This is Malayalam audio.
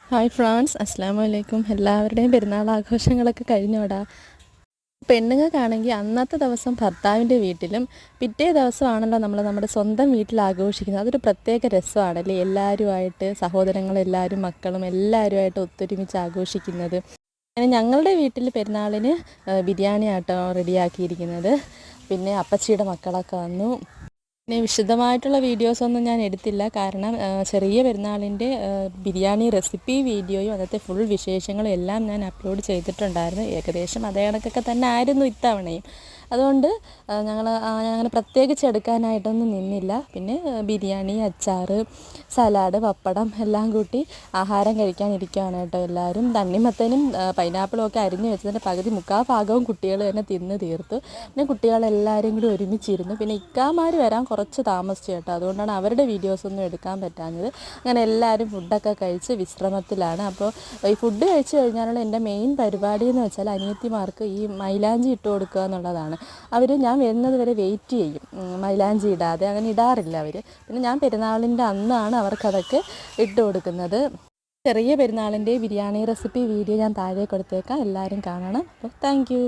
ഹായ് ഫ്രാൻസ്, അസ്സാം വലൈക്കും. എല്ലാവരുടെയും പെരുന്നാൾ ആഘോഷങ്ങളൊക്കെ കഴിഞ്ഞോടാ. പെണ്ണുങ്ങൾക്കാണെങ്കിൽ അന്നത്തെ ദിവസം ഭർത്താവിൻ്റെ വീട്ടിലും പിറ്റേ ദിവസമാണല്ലോ നമ്മൾ നമ്മുടെ സ്വന്തം വീട്ടിൽ ആഘോഷിക്കുന്നത്. അതൊരു പ്രത്യേക രസമാണല്ലേ, എല്ലാവരുമായിട്ട് സഹോദരങ്ങളെല്ലാവരും മക്കളും എല്ലാവരുമായിട്ട് ഒത്തൊരുമിച്ച് ആഘോഷിക്കുന്നത്. അങ്ങനെ ഞങ്ങളുടെ വീട്ടിൽ പെരുന്നാളിന് ബിരിയാണി ആട്ടോ റെഡിയാക്കിയിരിക്കുന്നത്. പിന്നെ അപ്പച്ചിയുടെ മക്കളൊക്കെ വന്നു. പിന്നെ വിശദമായിട്ടുള്ള വീഡിയോസൊന്നും ഞാൻ എടുത്തില്ല, കാരണം ചെറിയ പെരുന്നാളിൻ്റെ ബിരിയാണി റെസിപ്പി വീഡിയോയും അന്നത്തെ ഫുൾ വിശേഷങ്ങളും എല്ലാം ഞാൻ അപ്ലോഡ് ചെയ്തിട്ടുണ്ടായിരുന്നു. ഏകദേശം അതേ കണക്കൊക്കെ തന്നെ ആയിരുന്നു ഇത്തവണയും. അതുകൊണ്ട് ഞങ്ങൾ പ്രത്യേകിച്ച് എടുക്കാനായിട്ടൊന്നും നിന്നില്ല. പിന്നെ ബിരിയാണി, അച്ചാർ, സലാഡ്, പപ്പടം എല്ലാം കൂട്ടി ആഹാരം കഴിക്കാനിരിക്കുകയാണ് കേട്ടോ എല്ലാവരും. തണ്ണിമത്തനും പൈനാപ്പിളും ഒക്കെ അരിഞ്ഞു വെച്ചതിൻ്റെ പകുതി മുക്കാൽ ഭാഗവും കുട്ടികൾ തന്നെ തിന്ന് തീർത്തു. പിന്നെ കുട്ടികളെല്ലാവരും കൂടി ഒരുമിച്ചിരുന്നു. പിന്നെ ഇക്കാമാർ വരാൻ കുറച്ച് താമസിച്ചു കേട്ടോ, അതുകൊണ്ടാണ് അവരുടെ വീഡിയോസൊന്നും എടുക്കാൻ പറ്റാഞ്ഞത്. അങ്ങനെ എല്ലാവരും ഫുഡൊക്കെ കഴിച്ച് വിശ്രമത്തിലാണ്. അപ്പോൾ ഈ ഫുഡ് കഴിച്ച് കഴിഞ്ഞാലുള്ള എൻ്റെ മെയിൻ പരിപാടി എന്ന് വെച്ചാൽ അനിയത്തിമാർക്ക് ഈ മൈലാഞ്ചി ഇട്ട് കൊടുക്കുക എന്നുള്ളതാണ്. ഞാൻ വരുന്നത് വരെ വെയിറ്റ് ചെയ്യും, മൈലാഞ്ചി ഇടാതെ അങ്ങനെ ഇടാറില്ല അവർ. പിന്നെ ഞാൻ പെരുന്നാളിൻ്റെ അന്നാണ് അവർക്കതൊക്കെ ഇട്ട് കൊടുക്കുന്നത്. ചെറിയ പെരുന്നാളിൻ്റെ ബിരിയാണി റെസിപ്പി വീഡിയോ ഞാൻ താഴെ കൊടുത്തേക്കാം, എല്ലാവരും കാണണം. അപ്പോൾ താങ്ക് യു.